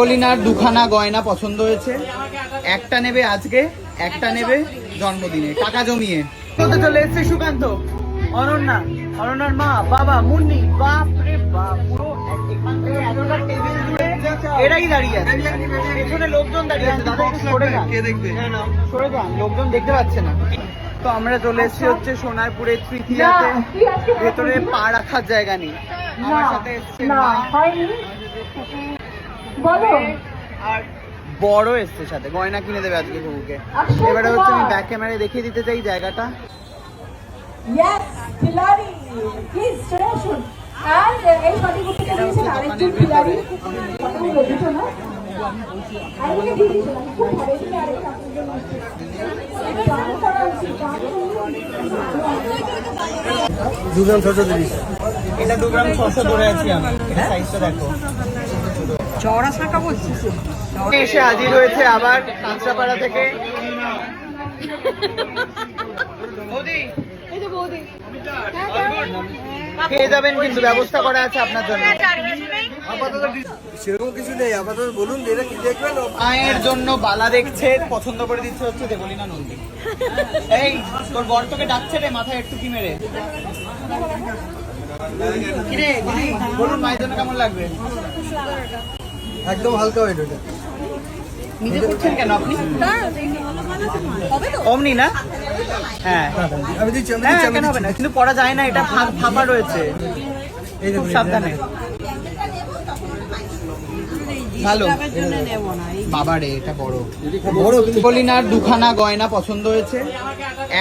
কলিনার দুখানা গয়না পছন্দ হয়েছে, একটা নেবে আজকে, একটা নেবে জন্মদিনে, টাকা জমিয়ে। হতে চলে এসছে সুকান্ত, অনন্যা, অনন্যার মা, বাবা, মুন্নি, বাপ রে বাপ, পুরো এখান থেকে এতটা টেবিল জুড়ে এরাই দাঁড়িয়ে আছে, পেছনে লোকজন দাঁড়িয়ে আছে। দাদা একটু সরে যান, সরে যান, লোকজন দেখতে পাচ্ছে না। তো আমরা চলে এসেছি হচ্ছে সোনারপুরের তৃতীয়াতে, ভেতরে পা রাখার জায়গা নেই। আমার সাথে এসছে মা আর বড় এসছে সাথে, গয়না কিনে দেবে আজকে ঘুঘুকে। এবারে হচ্ছে আমি ব্যাক ক্যামেরায় দেখিয়ে দিতে চাই জায়গাটা। এটা 2 গ্রাম 600 ধরে আছি আমি, এটা সাইজটা দেখো। চওড়া শাঁখা বলছিস? এসে হাজির হয়েছে আবার কাঁচরাপাড়া থেকে খেয়ে যাবেন, কিন্তু ব্যবস্থা করা আছে আপনার জন্য। সেরকম কিছু নেই, আপাতত বলুন যেটা কি দেখবেন। মায়ের জন্য বালা দেখছে, পছন্দ করে দিচ্ছে হচ্ছে দেবলীনা নন্দী। এই তোর বর তোকে ডাকছে রে, মাথায় একটু কি মেরে। কিরে দিদি বলুন মায়ের জন্য কেমন লাগবে? একদম হালকা ওয়েট ওটা। নিজে করছেন কেন আপনি? অমনি না? হ্যাঁ আমি দিচ্ছি, আমি হ্যাঁ, দিচ্ছি, আমি কেন হবে না, দিচ্ছি। কিন্তু পড়া যায় না, এটা ফাঁপা রয়েছে, এই খুব দেখুন, সাবধানে। ভালো বাবা রে, এটা বড়। বড় কিন্তু কলিনার দুখানা গয়না পছন্দ হয়েছে,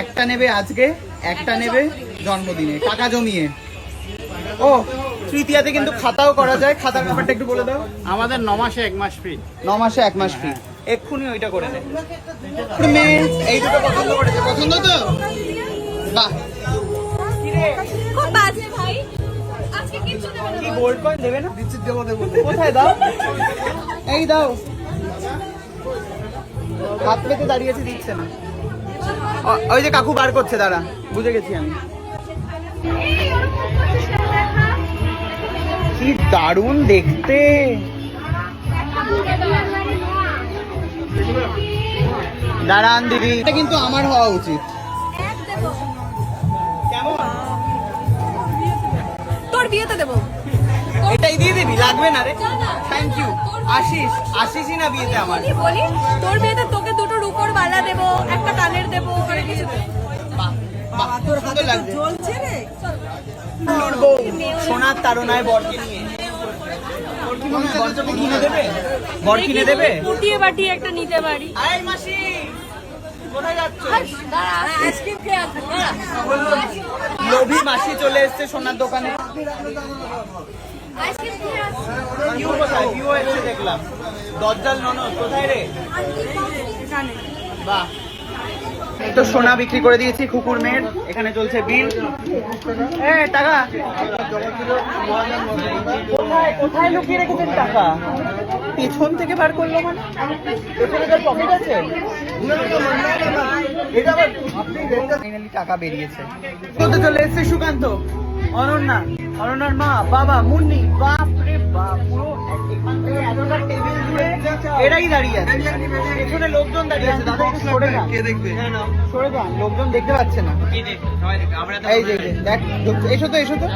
একটা নেবে আজকে, একটা নেবে জন্মদিনে, টাকা জমিয়ে। ও তৃতীয়াতে কিন্তু খাতাও করা যায়, খাতার ব্যাপারটা একটু বলে দাও। আমাদের 9 মাসে 1 মাস ফ্রি। 9 মাসে 1 মাস ফ্রি। এক্ষুনি ওইটা করে নে। মেয়ে এই দুটো পছন্দ করেছে, পছন্দ তো? বাহ, খুব বাজে ভাই, আজকে কিচ্ছু দেবে না। কি গোল্ড কয়েন দেবে না? দিচ্ছি, দেবো দেবো। কোথায় দাও? এই দাও। হাত পেতে দাঁড়িয়েছে, দিচ্ছে না। ওই যে কাকু বার করছে, দাঁড়া, বুঝে গেছি আমি। কি দারুণ দেখতে। দাঁড়ান দিদি, এটা কিন্তু আমার হওয়া উচিত। কেমন? তোর বিয়েতে দেবো। এটাই দিয়ে দিবি, লাগবে না রে। Thank you. আসিসই না বিয়েতে আমার। কি বলি, তোর বিয়েতে তোকে দুটো রূপোর বালা দেবো, একটা কানের দেবো, অনেক কিছু দেবো। বাহ, বাহ, সুন্দর লাগছে। চলছে রে। নুর বউ সোনার তাড়নায় বরকে নিয়ে। ওর কি মনে হয় বরকে কিনে দেবে? বর কিনে দেবে? ফুটিয়ে বাটিয়ে একটা নিতে পারি। আয় মাসি, কোথায় যাচ্ছ? আইসক্রিম খেয়ে আসবো। লোভী মাসি চলে এসেছে সোনার দোকানে। আইসক্রিম খেয়ে আসবো। কিউ কোথায়? কিউ এসে দেখলাম। দজ্জাল ননদ কোথায় রে? বাহ, তো সোনা বিক্রি করে দিয়েছি কুকুর মেয়ের। এখানে চলছে বিল। টাকা কোথায় কোথায় লুকিয়ে রেখেছেন টাকা? পেছন থেকে বার করলো মানে? পেছনে তার পকেট আছে? ফাইনালি টাকা বেরিয়েছে। কত চলে এসছে সুকান্ত, অনন্যা, অনন্যার মা, বাবা, মুন্নি, বাপ রে বাপ, পুরো এখান থেকে এতটা টেবিল জুড়ে এরাই দাঁড়িয়ে আছে, পেছনে লোকজন দাঁড়িয়ে আছে। দাদা একটু সরে যান, কে দেখবে? সরে যান, লোকজন দেখতে পাচ্ছে না। এই যে দেখ, এসো তো, এসো তো,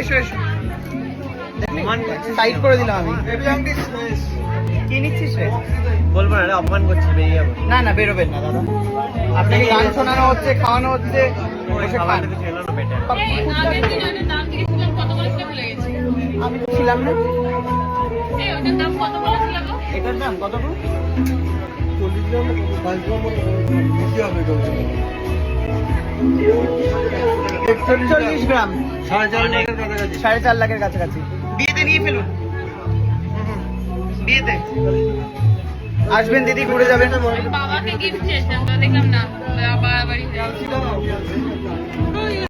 এসো এসো। সাইড করে দিলাম আমি। কি নিচ্ছিস রে? বলবো না রে, অপমান করছে, বেরিয়ে যাবো। না না, বেরোবেন না দাদা, আপনাকে গান শোনানো হচ্ছে, খাওয়ানো হচ্ছে, বসে খান। আমি তো ছিলাম না। এটার দাম কত? 40 গ্রাম, 4.5 লাখের কাছাকাছি। বিয়েতে নিয়ে ফেলুন, বিয়েতে আসবেন দিদি, ঘুরে যাবেন। বাবাকে গিফট চেয়েছিলাম, দেখলাম না, বাবা বাড়ি